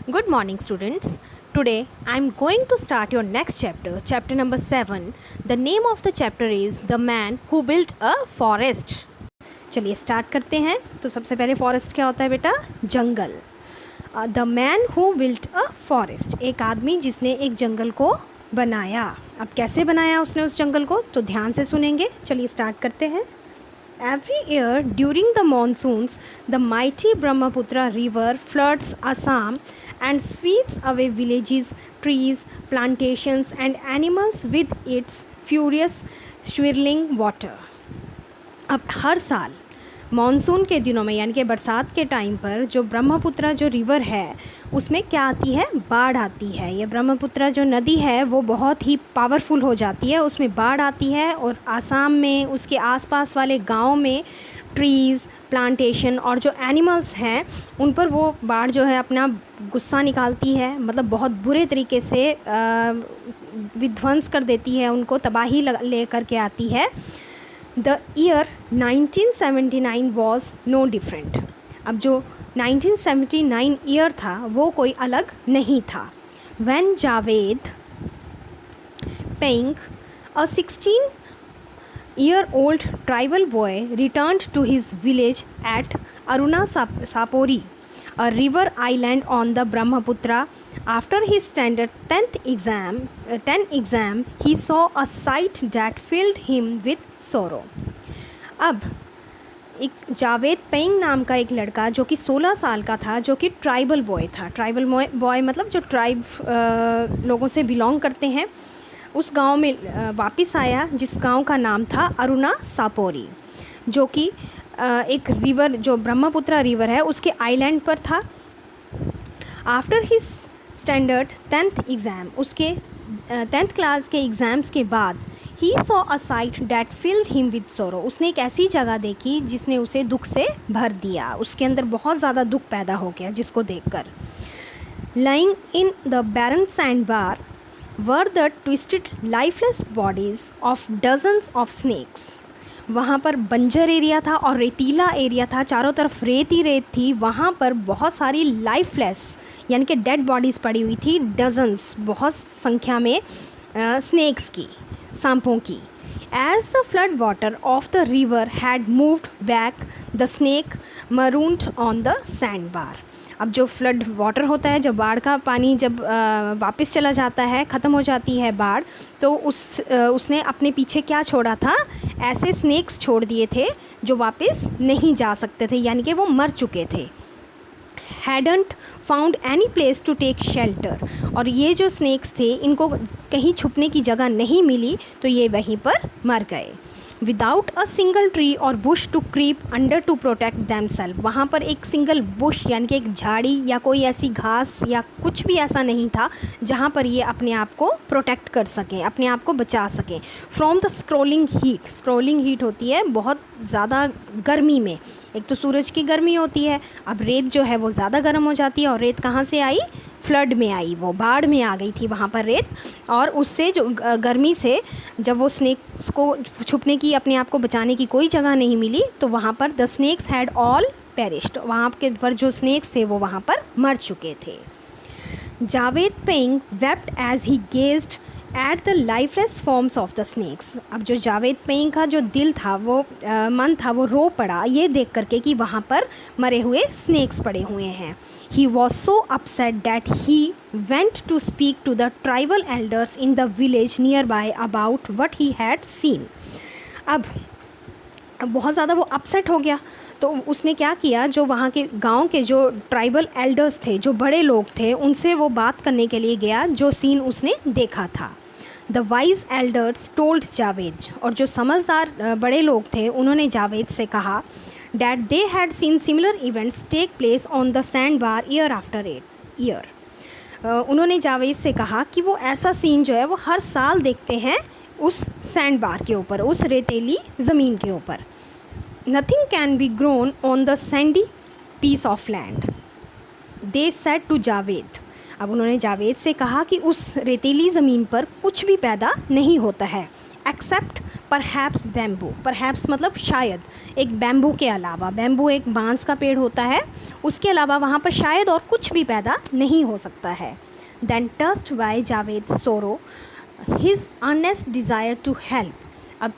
Good morning, students. Today I am going to start your next chapter, chapter number 7. The name of the chapter is The Man Who Built a Forest. चलिए start करते हैं। तो सबसे पहले forest क्या होता है बेटा? जंगल। The man who built a forest, एक आदमी जिसने एक जंगल को बनाया। अब कैसे बनाया उसने उस जंगल को, तो ध्यान से सुनेंगे। चलिए स्टार्ट करते हैं। Every year during the monsoons, the mighty Brahmaputra river floods Assam and sweeps away villages, trees, plantations, and animals with its furious swirling water. अब हर साल मॉनसून के दिनों में यानी कि बरसात के टाइम पर जो ब्रह्मपुत्र जो रिवर है उसमें क्या आती है? बाढ़ आती है। ये ब्रह्मपुत्र जो नदी है वो बहुत ही पावरफुल हो जाती है, उसमें बाढ़ आती है और आसाम में उसके आसपास वाले गांव में ट्रीज़, प्लांटेशन और जो एनिमल्स हैं उन पर वो बाढ़ जो है अपना गुस्सा निकालती है, मतलब बहुत बुरे तरीके से विध्वंस कर देती है, उनको तबाही ले करके आती है। The year 1979 was no different. अब जो 1979 ईयर था वो कोई अलग नहीं था। When Javed Paying, a 16-year-old tribal boy, returned to his village at Arunasapori, a river island on the Brahmaputra. After his standard 10th exam, he saw a sight that filled him with sorrow. अब एक जावेद पेंग नाम का एक लड़का जो कि 16 साल का था, जो कि ट्राइबल बॉय था। ट्राइबल बॉय मतलब जो ट्राइब लोगों से बिलोंग करते हैं, उस गांव में वापस आया जिस गांव का नाम था अरुणा सापोरी, जो कि एक रिवर जो ब्रह्मपुत्र रिवर है उसके आइलैंड पर था। After his standard 10th exam, उसके 10th क्लास के एग्ज़ाम्स के बाद he saw a site that field him with सोरो, उसने एक ऐसी जगह देखी जिसने उसे दुख से भर दिया, उसके अंदर बहुत ज़्यादा दुख पैदा हो गया जिसको देखकर। Lying in the barren sand bar were the twisted lifeless bodies of dozens of snakes, वहाँ पर बंजर एरिया था और रेतीला एरिया था, चारों तरफ रेत ही रेत थी। वहाँ पर बहुत सारी लाइफलेस यानी कि डेड बॉडीज़ पड़ी हुई थी, डजन्स बहुत संख्या में स्नेक्स की, सांपों की। As the flood water of the river had moved back, the snake marooned on the sand bar. अब जो फ्लड वाटर होता है, जब बाढ़ का पानी जब वापस चला जाता है, ख़त्म हो जाती है बाढ़, तो उसने अपने पीछे क्या छोड़ा था? ऐसे स्नेक्स छोड़ दिए थे जो वापस नहीं जा सकते थे, यानी कि वो मर चुके थे। Hadn't found any place to take shelter, और ये जो स्नेक्स थे इनको कहीं छुपने की जगह नहीं मिली, तो ये वहीं पर मर गए। विदाउट अ सिंगल ट्री और bush to creep under to protect themselves, वहाँ पर एक सिंगल बुश यानी कि एक झाड़ी या कोई ऐसी घास या कुछ भी ऐसा नहीं था जहाँ पर ये अपने आप को प्रोटेक्ट कर सकें, अपने आप को बचा सकें from the scrolling heat. Scrolling heat होती है बहुत ज़्यादा गर्मी में, एक तो सूरज की गर्मी होती है, अब रेत जो है वो ज़्यादा गर्म हो जाती है, और रेत कहाँ से आई? फ्लड में आई, वो बाढ़ में आ गई थी वहाँ पर रेत, और उससे जो गर्मी से जब वो स्नेक्स को छुपने की, अपने आप को बचाने की कोई जगह नहीं मिली, तो वहाँ पर the snakes had all perished, वहाँ के पर जो स्नेक्स थे वो वहाँ पर मर चुके थे। Javed Payeng wept as he gazed at the lifeless forms of the snakes. अब जो जावेद पेंग का जो दिल था, वो मन था, वो रो पड़ा ये देख करके कि वहाँ पर मरे हुए स्नेक्स पड़े हुए हैं। He was so upset that he went to speak to the tribal elders in the village near by about what he had seen. अब बहुत ज़्यादा वो अपसेट हो गया, तो उसने क्या किया, जो वहाँ के गांव के जो ट्राइबल एल्डर्स थे, जो बड़े लोग थे, उनसे वो बात करने के लिए गया जो सीन उसने देखा था। The wise elders told Javed, और जो समझदार बड़े लोग थे उन्होंने जावेद से कहा that they had seen similar events take place on the sand bar year after year. उन्होंने जावेद से कहा कि वो ऐसा सीन जो है वो हर साल देखते हैं उस सैंड बार के ऊपर, उस रेतीली ज़मीन के ऊपर। Nothing can be grown on the sandy piece of land, they said to Javed. अब उन्होंने जावेद से कहा कि उस रेतीली ज़मीन पर कुछ भी पैदा नहीं होता है एक्सेप्ट परहैप्स बैम्बू, परहैप्स मतलब शायद, एक बैम्बू के अलावा, बैम्बू एक बांस का पेड़ होता है, उसके अलावा वहाँ पर शायद और कुछ भी पैदा नहीं हो सकता है. Then touched by Javed sorrow his earnest desire to help. अब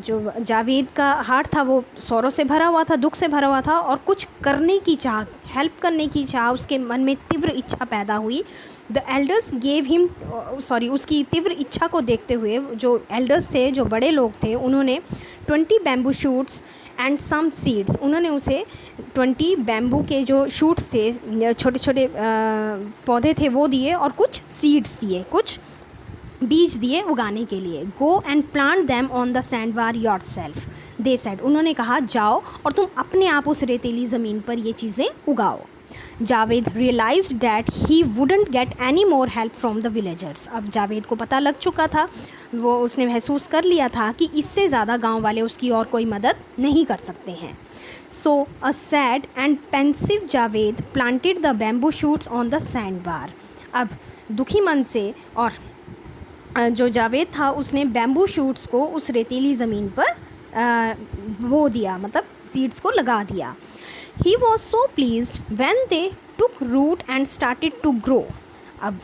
जो जावेद का हार्ट था वो सौरों से भरा हुआ था, दुख से भरा हुआ था, और कुछ करने की चाह, हेल्प करने की चाह उसके मन में तीव्र इच्छा पैदा हुई. द एल्डर्स गेव हिम, उसकी तीव्र इच्छा को देखते हुए जो एल्डर्स थे, जो बड़े लोग थे, उन्होंने 20 bamboo shoots and some seeds, उन्होंने उसे 20 बैम्बू के जो शूट्स थे, छोटे छोटे पौधे थे, वो दिए, और कुछ सीड्स दिए, कुछ बीज दिए उगाने के लिए. Go and plant them on the sand bar your self, they said, उन्होंने कहा जाओ और तुम अपने आप उस रेतीली ज़मीन पर ये चीज़ें उगाओ. Javed realized that he wouldn't get any more help from the villagers. अब जावेद को पता लग चुका था, वो उसने महसूस कर लिया था कि इससे ज़्यादा गांव वाले उसकी और कोई मदद नहीं कर सकते हैं. So a sad and pensive Javed planted the bamboo shoots on the sand bar. अब दुखी मन से और जो जावेद था उसने बैम्बू शूट्स को उस रेतीली ज़मीन पर बो दिया, मतलब सीड्स को लगा दिया. He was so pleased when they took root and started to grow. अब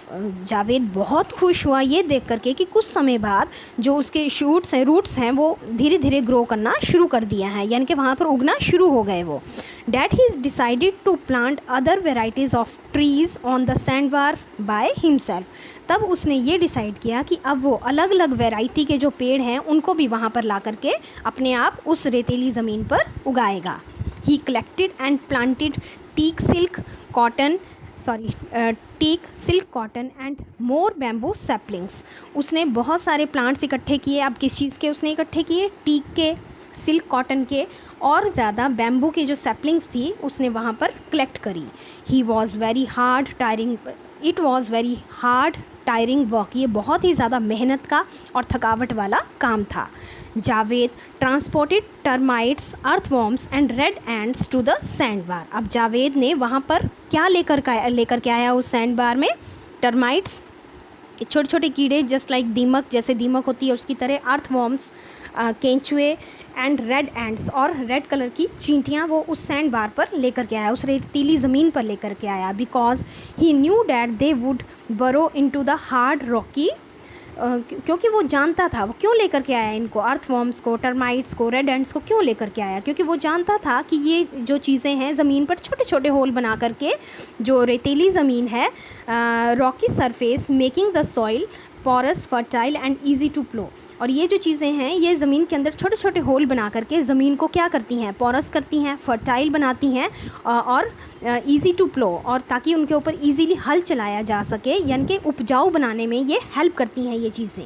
जावेद बहुत खुश हुआ ये देख करके कि कुछ समय बाद जो उसके शूट्स हैं, रूट्स हैं, वो धीरे धीरे ग्रो करना शुरू कर दिया है, यानी कि वहाँ पर उगना शुरू हो गए वो. That he decided to plant other varieties of trees on the sandbar by himself. तब उसने ये डिसाइड किया कि अब वो अलग अलग वैरायटी के जो पेड़ हैं उनको भी वहाँ पर ला करके अपने आप उस रेतीली ज़मीन पर उगाएगा. He collected and planted teak, silk, cotton and more bamboo saplings. उसने बहुत सारे प्लांट्स इकट्ठे किए. अब किस चीज़ के उसने इकट्ठे किए? टीक के, सिल्क कॉटन के, और ज़्यादा बैम्बू की जो सैपलिंग्स थी उसने वहाँ पर कलेक्ट करी. It was very hard tiring work, ये बहुत ही ज़्यादा मेहनत का और थकावट वाला काम था. Javed transported termites, earthworms and red ants to the sand bar. अब जावेद ने वहाँ पर क्या लेकर के आया उस सैंड बार में? टर्माइट्स, छोटे छोटे कीड़े, जस्ट लाइक दीमक, जैसे दीमक होती है उसकी तरह, अर्थवॉर्म्स, केंचुए, एंड रेड एंड्स, और रेड कलर की चींटियाँ वो उस सैंड बार पर लेकर के आया, उस रेतीली ज़मीन पर लेकर के आया. Because he new that they would बरो इनटू द हार्ड रॉकी, क्योंकि वो जानता था. वो क्यों लेकर के आया इनको, अर्थवॉर्म्स को, टर्माइट्स को, रेड एंड्स को क्यों लेकर के आया? क्योंकि वो जानता था कि ये जो चीज़ें हैं ज़मीन पर छोटे छोटे होल बना करके, जो रेतीली ज़मीन है, rocky surface making the soil porous, fertile and easy to plough. और ये जो चीज़ें हैं ये ज़मीन के अंदर छोटे छोटे होल बना करके ज़मीन को क्या करती हैं? पोरस करती हैं, फर्टाइल बनाती हैं, और ईज़ी टू प्लो, और ताकि उनके ऊपर ईजीली हल चलाया जा सके, यानी कि उपजाऊ बनाने में ये हेल्प करती हैं ये चीज़ें.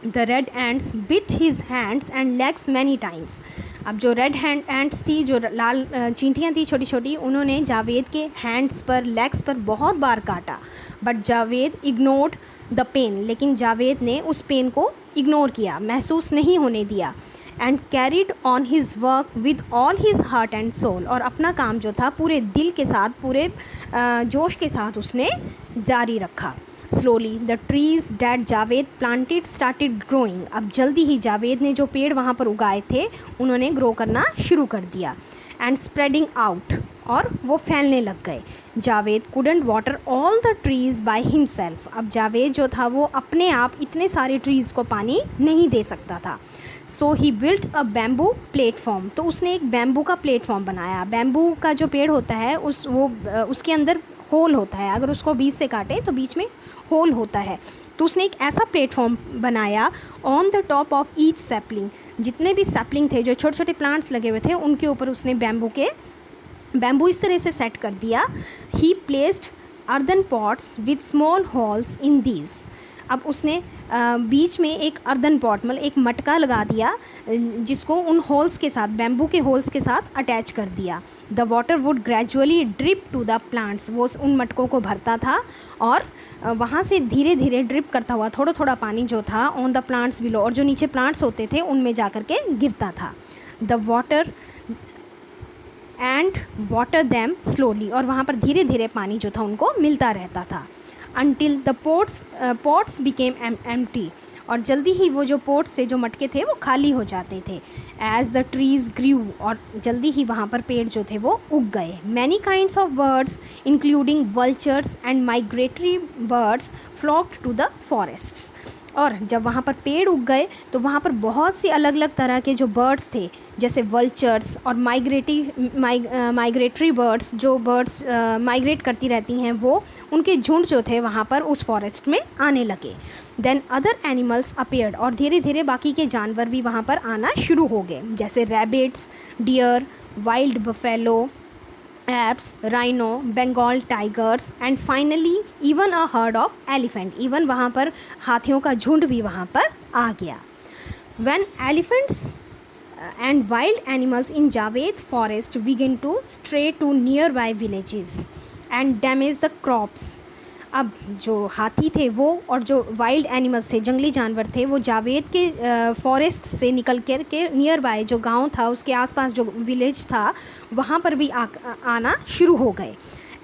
The red ends bit his hands and legs many times. अब जो रेड एंड्स थी, जो लाल चींटियाँ थी छोटी छोटी, उन्होंने जावेद के हैंड्स पर, लेग्स पर बहुत बार काटा. But Javed ignored the pain, लेकिन जावेद ने उस पेन को इग्नोर किया, महसूस नहीं होने दिया. And carried on his work with all his heart and soul, और अपना काम जो था पूरे दिल के साथ, पूरे जोश के साथ उसने जारी रखा. Slowly the trees that Javed planted started growing. अब जल्दी ही जावेद ने जो पेड़ वहाँ पर उगाए थे उन्होंने ग्रो करना शुरू कर दिया. एंड स्प्रेडिंग आउट, और वो फैलने लग गए. Javed couldn't water all the trees by himself. अब जावेद जो था वो अपने आप इतने सारे ट्रीज़ को पानी नहीं दे सकता था. सो ही बिल्ट अ बैम्बू प्लेटफॉर्म. तो उसने एक बैम्बू का प्लेटफॉर्म बनाया. बैम्बू का जो पेड़ होता है उसके अंदर होल होता है, अगर उसको बीच से काटे तो बीच में होल होता है. तो उसने एक ऐसा प्लेटफॉर्म बनाया. On the top of each sapling, जितने भी सैपलिंग थे, जो छोटे छोटे प्लांट्स लगे हुए थे, उनके ऊपर उसने बैम्बू इस तरह से सेट कर दिया. ही placed earthen pots with small halls in these. अब उसने बीच में एक अर्दन पॉट, मतलब एक मटका लगा दिया, जिसको उन होल्स के साथ, बैम्बू के होल्स के साथ अटैच कर दिया. The water would gradually drip to the plants. वो उन मटकों को भरता था और वहाँ से धीरे धीरे ड्रिप करता हुआ थोड़ा थोड़ा पानी जो था ऑन द प्लांट्स बिलो, और जो नीचे प्लांट्स होते थे उनमें जा कर के गिरता था. The water and water them slowly, और वहाँ पर धीरे धीरे पानी जो था उनको मिलता रहता था. Until the pots became empty, और जल्दी ही वो जो पोट्स थे, जो मटके थे, वो खाली हो जाते थे. एज द ट्रीज ग्रीव, और जल्दी ही वहाँ पर पेड़ जो थे वो उग गए. Many kinds of birds including vultures and migratory birds flocked to the forests. और जब वहाँ पर पेड़ उग गए तो वहाँ पर बहुत सी अलग अलग तरह के जो बर्ड्स थे, जैसे वल्चर्स और माइग्रेटरी बर्ड्स, जो बर्ड्स माइग्रेट करती रहती हैं, वो उनके झुंड जो थे वहाँ पर उस फॉरेस्ट में आने लगे. देन अदर एनिमल्स अपीयर्ड, और धीरे धीरे बाकी के जानवर भी वहाँ पर आना शुरू हो गए, जैसे rabbits, deer, wild buffalo, apes, rhino, Bengal tigers and finally even a herd of elephant. Even वहाँ पर हाथियों का झुंड भी वहाँ पर आ गया. When elephants and wild animals in Javed forest begin to stray to near by villages and damage the crops. अब जो हाथी थे वो और जो वाइल्ड एनिमल्स थे, जंगली जानवर थे, वो जावेद के फॉरेस्ट से निकल कर के नियर बाय जो गांव था, उसके आसपास जो विलेज था, वहाँ पर भी आना शुरू हो गए.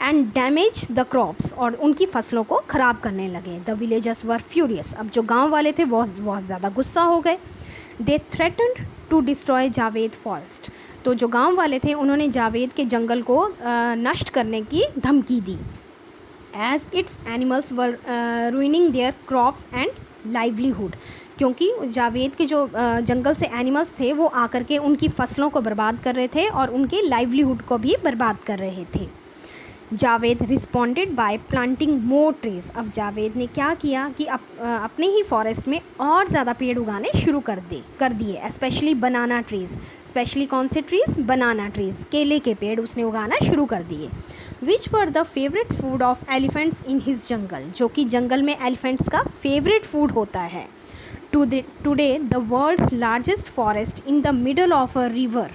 एंड डैमेज द क्रॉप्स, और उनकी फसलों को ख़राब करने लगे. The villagers were furious. अब जो गांव वाले थे वो बहुत ज़्यादा गुस्सा हो गए. They threatened to destroy Javed forest. तो जो गाँव वाले थे उन्होंने जावेद के जंगल को नष्ट करने की धमकी दी. As its animals were ruining their crops and livelihood, क्योंकि जावेद के जो जंगल से एनिमल्स थे वो आकर के उनकी फसलों को बर्बाद कर रहे थे और उनके लाइवलीहुड को भी बर्बाद कर रहे थे. Javed responded bye planting more trees. अब जावेद ने क्या किया कि अपने ही फॉरेस्ट में और ज़्यादा पेड़ उगाने शुरू कर दिए. स्पेशली बनाना ट्रीज़. स्पेशली कौन से ट्रीज़? बनाना ट्रीज़, केले के पेड़ उसने उगाना शुरू कर दिए. Which were the favourite food of elephants in his jungle, जो कि जंगल में एलिफेंट्स का फेवरेट फूड होता है. Today the world's largest forest in the middle of a river.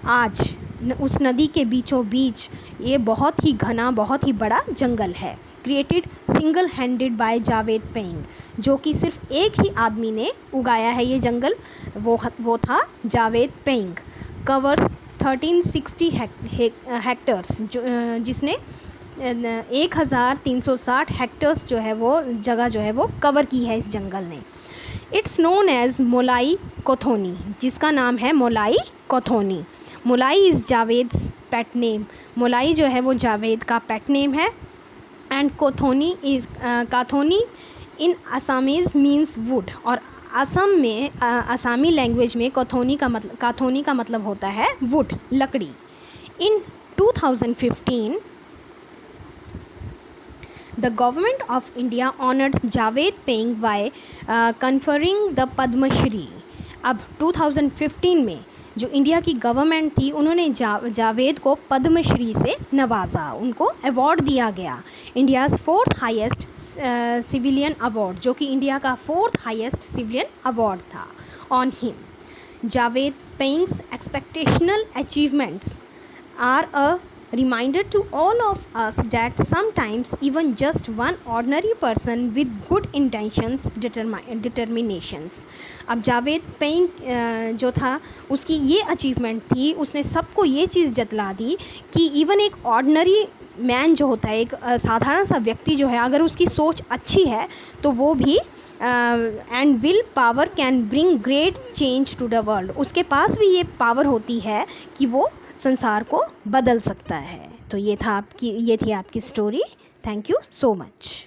आज उस नदी के बीचों बीच ये बहुत ही घना, बहुत ही बड़ा जंगल है. Created single handed by Javed Payeng, जो कि सिर्फ एक ही आदमी ने उगाया है ये जंगल, वो था जावेद पेइंग. कवर्स 1360 हेक्टर्स, जिसने 1360 हेक्टर्स जो है वो जगह जो है वो कवर की है इस जंगल ने. इट्स नोन एज मोलाई कोथोनी, जिसका नाम है मोलाई कोथोनी. मोलाई इज़ जावेद्स पेट नेम. मोलाई जो है वो जावेद का पेट नेम है. And Kothoni is Kathoni in Assamese means wood, और असम में असामी लैंग्वेज में काथोनी का मतलब होता है वुड, लकड़ी. In 2015 the government of India honoured Javed Payeng by conferring the Padmashri. अब 2015 में जो इंडिया की गवर्नमेंट थी उन्होंने जावेद को पद्मश्री से नवाजा, उनको अवार्ड दिया गया. India's 4th highest civilian award, जो कि इंडिया का 4th हाईएस्ट सिविलियन अवार्ड था on him. Javed Payeng's exceptional achievements are a reminder to all of us that sometimes even just one ordinary person with good intentions determinations. अब जावेद पेइंग जो था उसकी ये achievement थी, उसने सबको ये चीज़ जतला दी कि इवन एक ऑर्डिनरी मैन जो होता है, एक साधारण सा व्यक्ति जो है, अगर उसकी सोच अच्छी है तो वो भी and will power can bring great change to the world. उसके पास भी ये पावर होती है कि वो संसार को बदल सकता है. तो ये थी आपकी story. Thank you so much.